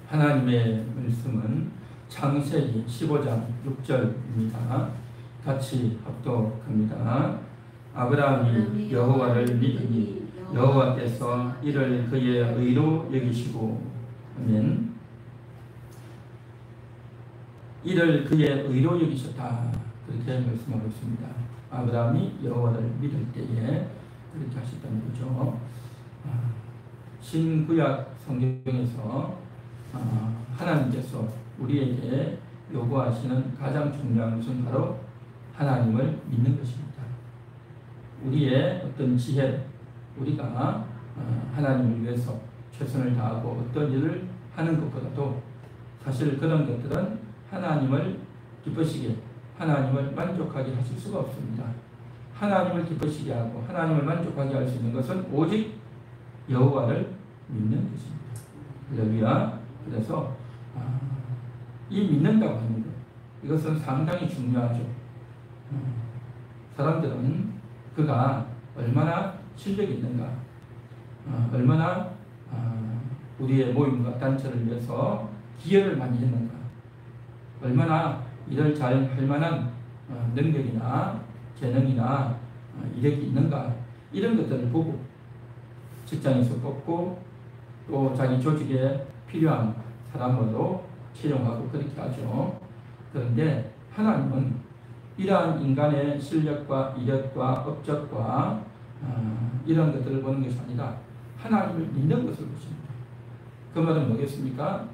하나님의 말씀은 창세기 15장 6절입니다. 같이 합독합니다. 아브라함이 여호와를 믿으니 여호와께서 이를 그의 의로 여기시고, 아멘. 이를 그의 의로 여기셨다, 그렇게 말씀하고 있습니다. 아브라함이 여호와를 믿을 때에 그렇게 하셨다는 거죠. 신구약 성경에서 하나님께서 우리에게 요구하시는 가장 중요한 것은 바로 하나님을 믿는 것입니다. 우리의 어떤 지혜, 우리가 하나님을 위해서 최선을 다하고 어떤 일을 하는 것보다도 사실 그런 것들은 하나님을 기쁘시게, 하나님을 만족하게 하실 수가 없습니다. 하나님을 기쁘시게 하고 하나님을 만족하게 할 수 있는 것은 오직 여호와를 믿는 것입니다. 할렐루야. 그래서 이 믿는다고 하는 것, 이것은 상당히 중요하죠. 사람들은 그가 얼마나 실력이 있는가, 얼마나 우리의 모임과 단체를 위해서 기여를 많이 했는가, 얼마나 일을 잘 할 만한 능력이나 재능이나 이력이 있는가, 이런 것들을 보고 직장에서 뽑고 또 자기 조직에 필요한 사람으로 채용하고 그렇게 하죠. 그런데 하나님은 이러한 인간의 실력과 이력과 업적과 이런 것들을 보는 것이 아니라 하나님을 믿는 것을 보십니다. 그 말은 뭐겠습니까?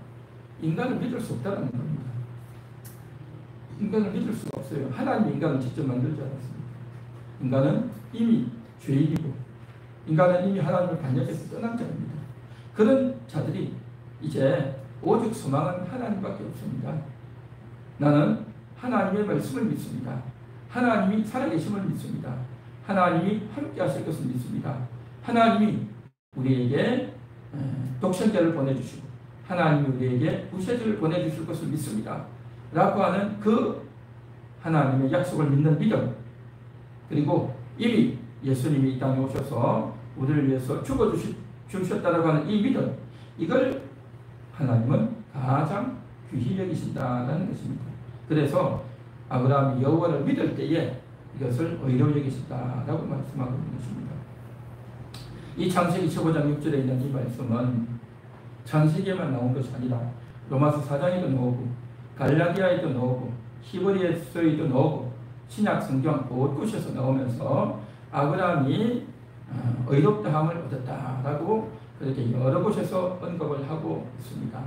인간을 믿을 수 없다는 겁니다. 인간을 믿을 수가 없어요. 하나님이 인간을 직접 만들지 않았습니다. 인간은 이미 죄인이고 인간은 이미 하나님을 반역해서 떠난 자입니다. 그런 자들이 이제 오직 소망은 하나님밖에 없습니다. 나는 하나님의 말씀을 믿습니다. 하나님이 살아계심을 믿습니다. 하나님이 함께 하실 것을 믿습니다. 하나님이 우리에게 독생자를 보내주시고 하나님이 우리에게 구세주를 보내주실 것을 믿습니다. 라고 하는 그 하나님의 약속을 믿는 믿음, 그리고 이미 예수님이 이 땅에 오셔서 우리를 위해서 죽어주셨다라고 하는 이 믿음, 이걸 하나님은 가장 귀히 여기신다는 것입니다. 그래서 아브라함이 여호와를 믿을 때에 이것을 의로 여기신다라고 말씀하고 있는 것입니다. 이 창세기 15장 6절에 있는 이 말씀은 창세기에만 나온 것이 아니라 로마서 4장에도 나오고 갈라디아에도 나오고 히브리서에도 나오고 신약 성경 곳곳에서 나오면서 아브라함이 의롭다함을 얻었다라고 그렇게 여러 곳에서 언급을 하고 있습니다.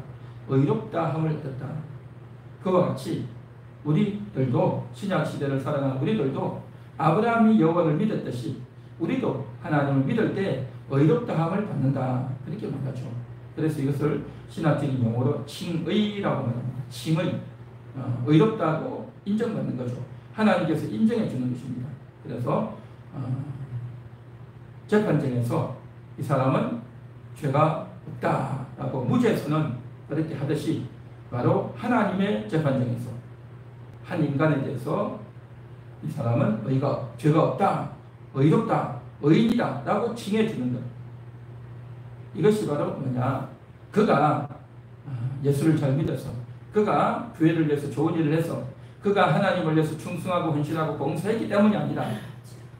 의롭다함을 얻었다. 그와 같이 우리들도 신약 시대를 살아가는 우리들도 아브라함이 여호와를 믿었듯이 우리도 하나님을 믿을 때 의롭다함을 받는다, 그렇게 말하죠. 그래서 이것을 신학적인 용어로 칭의라고 말합니다. 칭의, 의롭다고 인정받는 거죠. 하나님께서 인정해 주는 것입니다. 그래서 재판정에서 이 사람은 죄가 없다라고 무죄선언 그렇게 하듯이 바로 하나님의 재판정에서 한 인간에 대해서 이 사람은 죄가 없다, 의롭다, 의인이다 라고 칭해 주는 것, 이것이 바로 뭐냐, 그가 예수를 잘 믿어서, 그가 교회를 위해서 좋은 일을 해서, 그가 하나님을 위해서 충성하고 헌신하고 봉사했기 때문이 아니라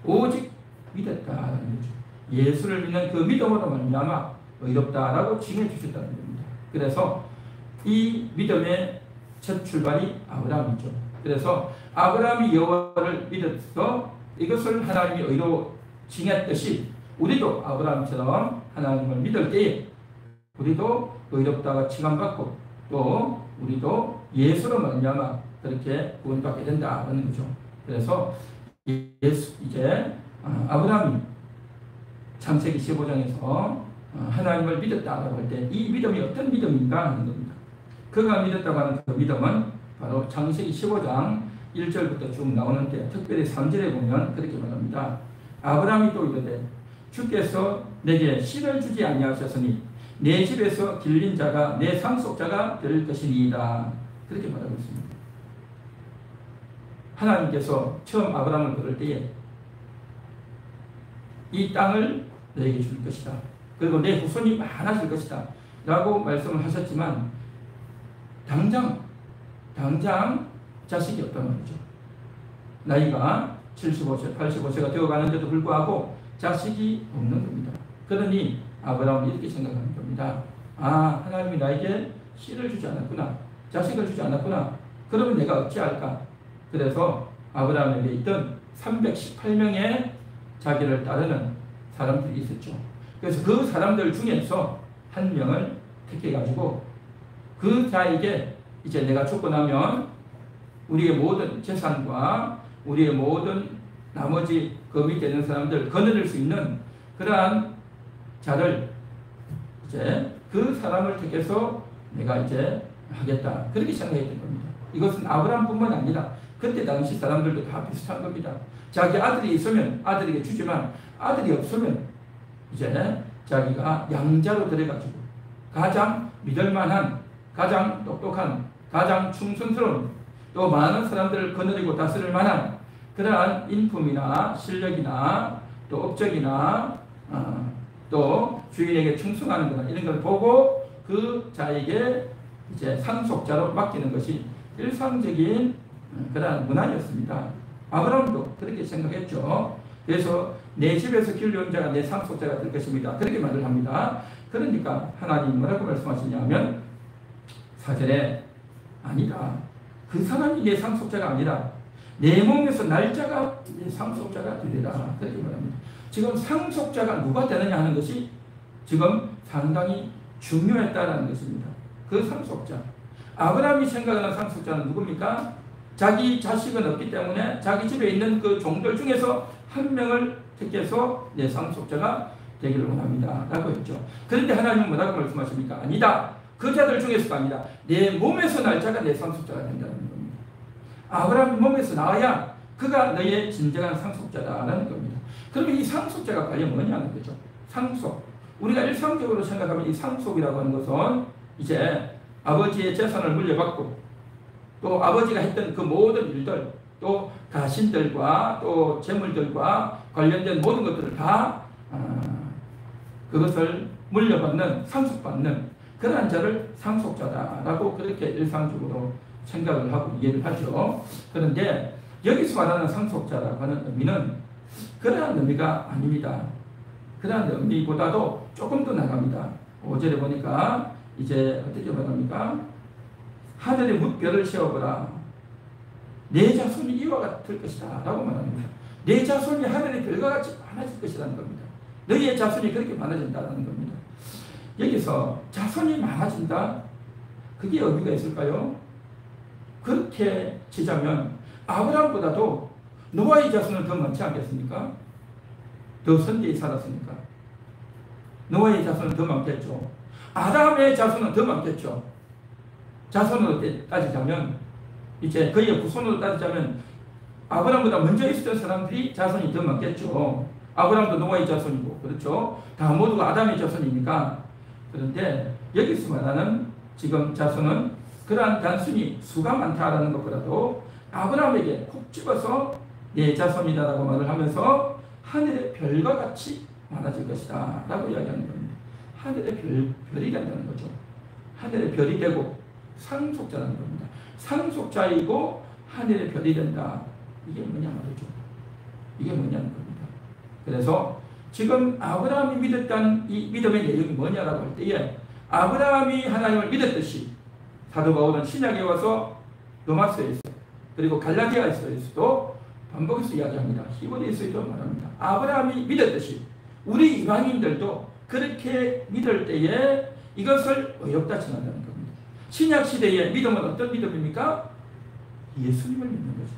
오직 믿었다는 거죠. 예수를 믿는 그 믿음으로 말미암아 의롭다라고 칭해 주셨다는 겁니다. 그래서 이 믿음의 첫 출발이 아브라함이죠. 그래서 아브라함이 여호와를 믿어서 이것을 하나님이 의로 칭했듯이 우리도 아브라함처럼 하나님을 믿을 때에 우리도 의롭다가 칭함받고 또 우리도 예수로 말미암아 그렇게 구원받게 된다는 거죠. 그래서 이제 아브라함이 창세기 15장에서 하나님을 믿었다라고 할 때 이 믿음이 어떤 믿음인가 하는 겁니다. 그가 믿었다고 하는 그 믿음은 바로 창세기 15장 1절부터 쭉 나오는데 특별히 3절에 보면 그렇게 말합니다. 아브라함이 또 이르되 주께서 내게 씨를 주지 아니하셨으니 내 집에서 길린 자가 내 상속자가 될 것이니이다, 그렇게 말하고 있습니다. 하나님께서 처음 아브라함을 부를 때에 이 땅을 너에게 줄 것이다, 그리고 내 후손이 많아질 것이다 라고 말씀을 하셨지만 당장 자식이 없단 말이죠. 나이가 75세, 85세가 되어가는데도 불구하고 자식이 없는 겁니다. 그러니 아브라함은 이렇게 생각하는 겁니다. 아, 하나님이 나에게 씨를 주지 않았구나. 자식을 주지 않았구나. 그러면 내가 어찌할까? 그래서 아브라함에게 있던 318명의 자기를 따르는 사람들이 있었죠. 그래서 그 사람들 중에서 한 명을 택해가지고 그 자에게 이제 내가 죽고 나면 우리의 모든 재산과 우리의 모든 나머지 그 밑에 있는 사람들 거느릴 수 있는 그러한 자를 이제 그 사람을 택해서 내가 이제 하겠다. 그렇게 생각했던 겁니다. 이것은 아브라함뿐만 아니라 그때 당시 사람들도 다 비슷한 겁니다. 자기 아들이 있으면 아들에게 주지만 아들이 없으면 이제 자기가 양자로 들여가지고 가장 믿을만한, 가장 똑똑한, 가장 충성스러운, 또 많은 사람들을 거느리고 다스릴 만한 그러한 인품이나 실력이나 또 업적이나 또 주인에게 충성하는 거나 이런 걸 보고 그 자에게 이제 상속자로 맡기는 것이 일상적인 그러한 문화였습니다. 아브라함도 그렇게 생각했죠. 그래서 내 집에서 길러온 자가 내 상속자가 될 것입니다. 그렇게 말을 합니다. 그러니까 하나님 뭐라고 말씀하시냐면 4절에 아니다. 그 사람이 내 상속자가 아니라 내 몸에서 날짜가 내 상속자가 되리라. 그렇게 말합니다. 지금 상속자가 누가 되느냐 하는 것이 지금 상당히 중요했다는 것입니다. 그 상속자. 아브라함이 생각하는 상속자는 누굽니까? 자기 자식은 없기 때문에 자기 집에 있는 그 종들 중에서 한 명을 택해서 내 상속자가 되기를 원합니다. 라고 했죠. 그런데 하나님은 뭐라고 말씀하십니까? 아니다. 그 자들 중에서가 아니라 내 몸에서 날 자가 내 상속자가 된다는 겁니다. 아브라함이 몸에서 나와야 그가 너의 진정한 상속자다라는 겁니다. 그러면 이 상속자가 과연 뭐냐는 거죠. 상속. 우리가 일상적으로 생각하면 이 상속이라고 하는 것은 이제 아버지의 재산을 물려받고 또 아버지가 했던 그 모든 일들 또 가신들과 또 재물들과 관련된 모든 것들을 다 그것을 물려받는 상속받는 그러한 자를 상속자다라고 그렇게 일상적으로 생각을 하고 이해를 하죠. 그런데 여기서 말하는 상속자라고 하는 의미는 그러한 의미가 아닙니다. 그러한 의미보다도 조금 더 나갑니다. 5절에 보니까 이제 어떻게 말합니까? 하늘에 뭇별을 세워보라. 내 자손이 이와 같을 것이다 라고 말합니다. 내 자손이 하늘의 별과 같이 많아질 것이라는 겁니다. 너희의 자손이 그렇게 많아진다는 겁니다. 여기서 자손이 많아진다? 그게 의미가 있을까요? 그렇게 치자면 아브라함보다도 노아의 자손은 더 많지 않겠습니까? 더 선대히 살았으니까. 노아의 자손은 더 많겠죠. 아담의 자손은 더 많겠죠. 자손으로 따지자면 이제 그의 후손으로 따지자면 아브라함보다 먼저 있었던 사람들이 자손이 더 많겠죠. 아브라함도 노아의 자손이고 그렇죠. 다 모두가 아담의 자손이니까. 그런데 여기서 말하는 지금 자손은 그러한 단순히 수가 많다라는 것보다도 아브라함에게 콕 집어서 내 자손이다라고 말을 하면서 하늘의 별과 같이 많아질 것이다 라고 이야기하는 겁니다. 하늘의 별이 된다는 거죠. 하늘의 별이 되고 상속자라는 겁니다. 상속자이고 하늘의 별이 된다. 이게 뭐냐 말이죠. 이게 뭐냐는 겁니다. 그래서 지금 아브라함이 믿었다는 이 믿음의 내용이 뭐냐라고 할 때에 아브라함이 하나님을 믿었듯이 사도 바울은 신약에 와서 로마서에서 그리고 갈라디아서에서도 반복해서 이야기합니다. 히브리서에도 말합니다. 아브라함이 믿었듯이 우리 이방인들도 그렇게 믿을 때에 이것을 의롭다 칭한다는 겁니다. 신약 시대의 믿음은 어떤 믿음입니까? 예수님을 믿는 거죠.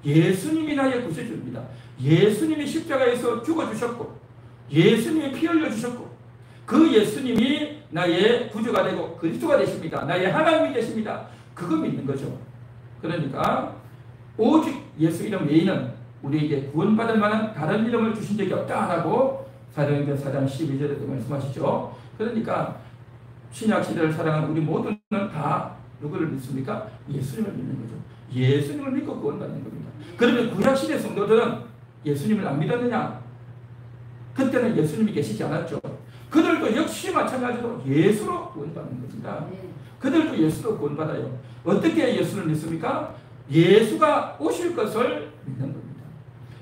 예수님이 나의 구세주입니다. 예수님이 십자가에서 죽어주셨고 예수님이 피 흘려주셨고 그 예수님이 나의 구주가 되고 그리스도가 되십니다. 나의 하나님이 되십니다. 그거 믿는 거죠. 그러니까 오직 예수 이름 외에는 우리에게 구원받을 만한 다른 이름을 주신 적이 없다라고 사도행전 4장 12절에도 말씀하시죠. 그러니까 신약시대를 살아가는 우리 모두는 다 누구를 믿습니까? 예수님을 믿는 거죠. 예수님을 믿고 구원받는 겁니다. 그러면 구약시대 성도들은 예수님을 안 믿었느냐? 그때는 예수님이 계시지 않았죠. 그들도 역시 마찬가지로 예수로 구원받는 겁니다. 그들도 예수로 구원받아요. 어떻게 예수를 믿습니까? 예수가 오실 것을 믿는 겁니다.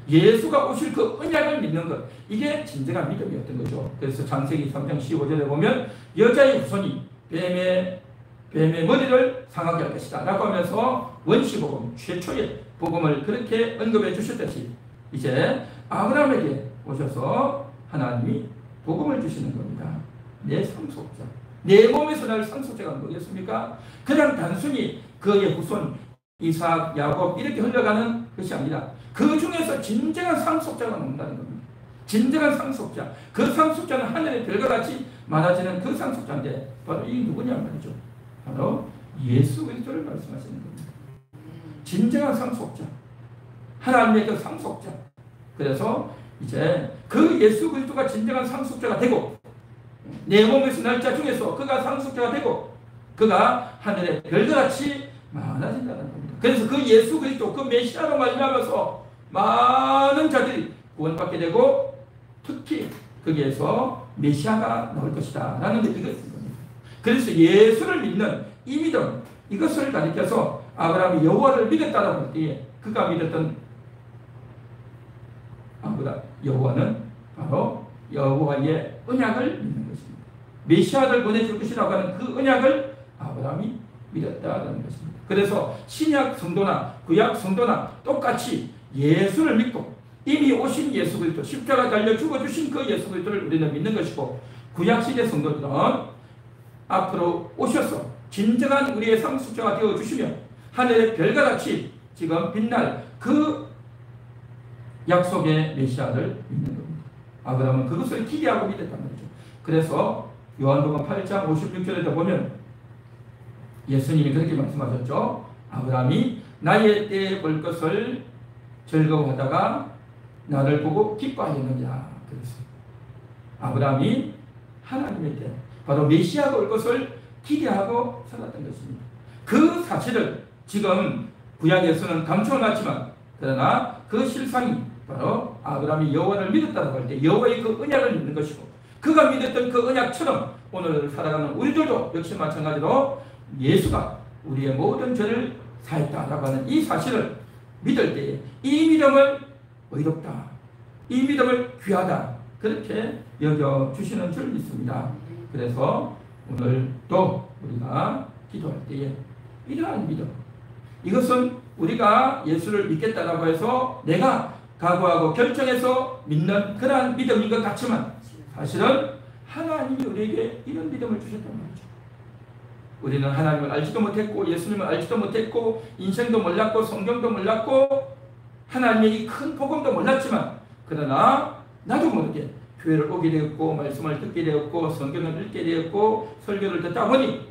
예수가 오실 그 언약을 믿는 것, 이게 진정한 믿음이었던 거죠. 그래서 창세기 3장 15절에 보면 여자의 후손이 뱀의 머리를 상하게 할 것이다 라고 하면서 원시복음, 최초의 복음을 그렇게 언급해 주셨듯이 이제 아브라함에게 오셔서 하나님이 복음을 주시는 겁니다. 내 상속자, 내 몸에서 날 상속자가 뭐겠습니까? 그냥 단순히 그의 후손 이삭, 야곱 이렇게 흘러가는 것이 아니라 그 중에서 진정한 상속자가 나온다는 겁니다. 진정한 상속자, 그 상속자는 하늘의 별과 같이 많아지는 그 상속자인데 바로 이 누구냐 말이죠. 바로 예수 그리스도를 말씀하시는 겁니다. 진정한 상속자, 하나님의 그 상속자. 그래서 이제 그 예수 그리스도가 진정한 상속자가 되고 내 몸에서 날짜 중에서 그가 상속자가 되고 그가 하늘의 별과 같이 많아진다는 겁니다. 그래서 그 예수 그리스도, 그 메시아로 말미암아서 많은 자들이 구원받게 되고 특히 거기에서 메시아가 나올 것이다 라는 의미가 있는 겁니다. 그래서 예수를 믿는 이 믿음, 이것을 가리켜서 아브라함이 여호와를 믿었다라고 할 때에 그가 믿었던 여호와는 바로 여호와의 언약을 믿는 것입니다. 메시아를 보내줄 것이라고 하는 그 언약을 아브라함이 믿었다라는 것입니다. 그래서 신약 성도나 구약 성도나 똑같이 예수를 믿고 이미 오신 예수 그리스도, 십자가 달려 죽어주신 그 예수 그리스도를 우리는 믿는 것이고, 구약시대 성도들은 앞으로 오셔서 진정한 우리의 상속자가 되어주시며 하늘의 별과 같이 지금 빛날 그 약속의 메시아를 믿는 겁니다. 아브라함은 그것을 기대하고 믿었단 말이죠. 그래서 요한복음 8장 56절에 보면 예수님이 그렇게 말씀하셨죠. 아브라함이 나의 때에 볼 것을 즐거워하다가 나를 보고 기뻐하였느냐. 그랬어요. 아브라함이 하나님의 때, 바로 메시아가 올 것을 기대하고 살았던 것입니다. 그 사실을 지금 구약에서는 감춰놨지만, 그러나 그 실상이 바로 아브라함이 여호와를 믿었다고 할 때 여호와의 그 언약을 믿는 것이고, 그가 믿었던 그 언약처럼 오늘 살아가는 우리들도 역시 마찬가지로 예수가 우리의 모든 죄를 사했다라고 하는 이 사실을 믿을 때에 이 믿음을 의롭다, 이 믿음을 귀하다, 그렇게 여겨주시는 줄 믿습니다. 그래서 오늘 또 우리가 기도할 때에 이러한 믿음, 이것은 우리가 예수를 믿겠다라고 해서 내가 각오하고 결정해서 믿는 그러한 믿음인 것 같지만, 사실은 하나님이 우리에게 이런 믿음을 주셨단 말이죠. 우리는 하나님을 알지도 못했고 예수님을 알지도 못했고 인생도 몰랐고 성경도 몰랐고 하나님의 이 큰 복음도 몰랐지만, 그러나 나도 모르게 교회를 오게 되었고 말씀을 듣게 되었고 성경을 읽게 되었고 설교를 듣다 보니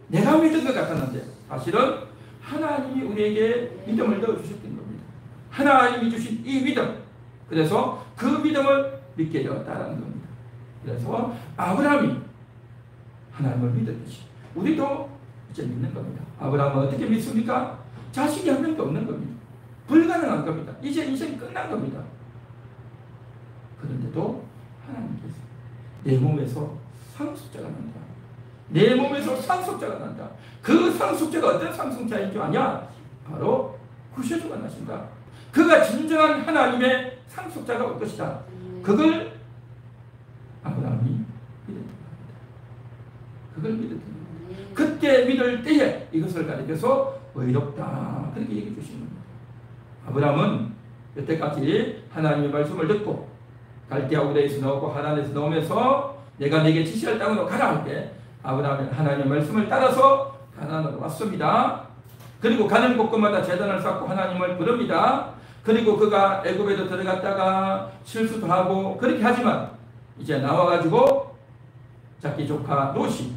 내가 믿은 것 같았는데 사실은 하나님이 우리에게 믿음을 넣어주셨던 겁니다. 하나님이 주신 이 믿음, 그래서 그 믿음을 믿게 되었다는 겁니다. 그래서 아브라함이 하나님을 믿었듯이 우리도 이제 믿는 겁니다. 아브라함은 어떻게 믿습니까? 자식이 한 명도 없는 겁니다. 불가능한 겁니다. 이제 인생이 끝난 겁니다. 그런데도 하나님께서 내 몸에서 상속자가 난다, 내 몸에서 상속자가 난다. 그 상속자가 어떤 상속자인 줄 아냐? 바로 구세주가 나신다. 그가 진정한 하나님의 상속자가 올 것이다. 그걸 아브라함이 믿었다. 그걸 믿었다. 그때 믿을 때에 이것을 가리켜서 의롭다, 그렇게 얘기해 주시는 겁니다. 아브라함은 여태까지 하나님의 말씀을 듣고 갈대아 우르에서 나오고 하란에서 나오면서 내가 내게 지시할 땅으로 가라 할 때 아브라함은 하나님의 말씀을 따라서 가나안으로 왔습니다. 그리고 가는 곳곳마다 제단을 쌓고 하나님을 부릅니다. 그리고 그가 애굽에도 들어갔다가 실수도 하고 그렇게 하지만 이제 나와가지고 자기 조카 롯이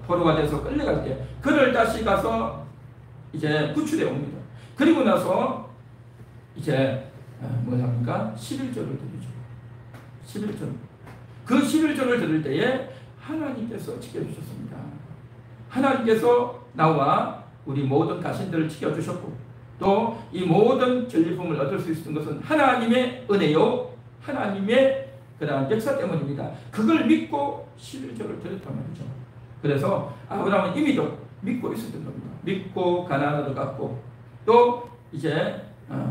포로가 돼서 끌려갈 때 그를 다시 가서 이제 구출해 옵니다. 그리고 나서 이제 뭐 합니까? 11조를 드리죠. 11조. 그 11조를 드릴 때에 하나님께서 지켜주셨습니다. 하나님께서 나와 우리 모든 가신들을 지켜주셨고 또 이 모든 전리품을 얻을 수 있었던 것은 하나님의 은혜요, 하나님의 그러한 역사 때문입니다. 그걸 믿고 11조를 드렸단 말이죠. 그래서 아브라함은 이미도 믿고 있었던 겁니다. 믿고 가나안으로 갔고 또 이제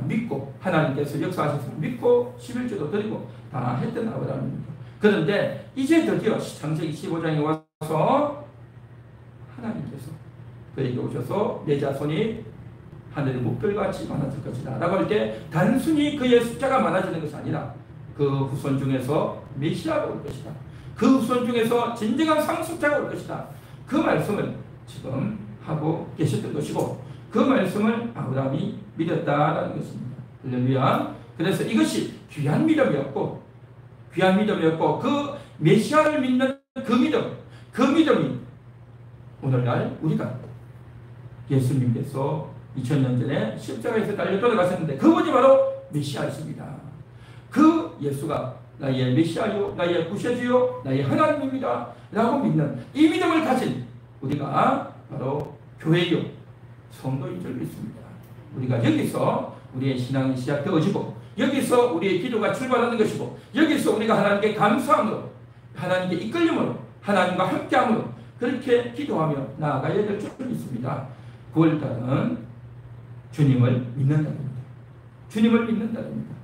믿고 하나님께서 역사하셔서 믿고 11조도 드리고 다 했던 아브라함입니다. 그런데 이제 드디어 창세기 15장에 와서 하나님께서 그에게 오셔서 내 자손이 하늘 목별같이 많아질 것이다 라고 할 때 단순히 그의 숫자가 많아지는 것이 아니라 그 후손 중에서 메시아가 올 것이다. 그 후손 중에서 진정한 상속자가 올 것이다. 그 말씀을 지금 하고 계셨던 것이고 그 말씀을 아브라함이 믿었다라는 것입니다. 할렐루야. 그래서 이것이 귀한 믿음이었고 그 메시아를 믿는 그 믿음이 오늘날 우리가 예수님께서 2000년 전에 십자가에서 달려 돌아가셨는데 그분이 바로 메시아이십니다. 그 예수가 나의 메시아요, 나의 구세주요, 나의 하나님입니다 라고 믿는 이 믿음을 가진 우리가 바로 교회요, 성도인 줄 믿습니다. 우리가 여기서 우리의 신앙이 시작되어지고 여기서 우리의 기도가 출발하는 것이고 여기서 우리가 하나님께 감사함으로 하나님께 이끌림으로 하나님과 함께함으로 그렇게 기도하며 나아가야 될 줄 믿습니다. 9월달은 주님을 믿는 달입니다. 주님을 믿는 달입니다.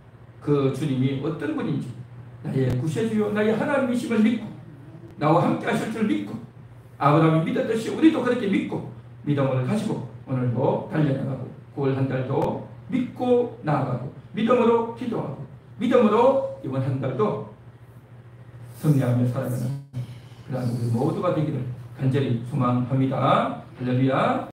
그 주님이 어떤 분인지 나의 구세주요 나의 하나님이심을 믿고 나와 함께 하실 줄 믿고 아브라함이 믿었듯이 우리도 그렇게 믿고 믿음을 가지고 오늘도 달려나가고 9월 한 달도 믿고 나아가고 믿음으로 기도하고 믿음으로 이번 한 달도 승리하며 살아가는 그런 우리 모두가 되기를 간절히 소망합니다. 할렐루야.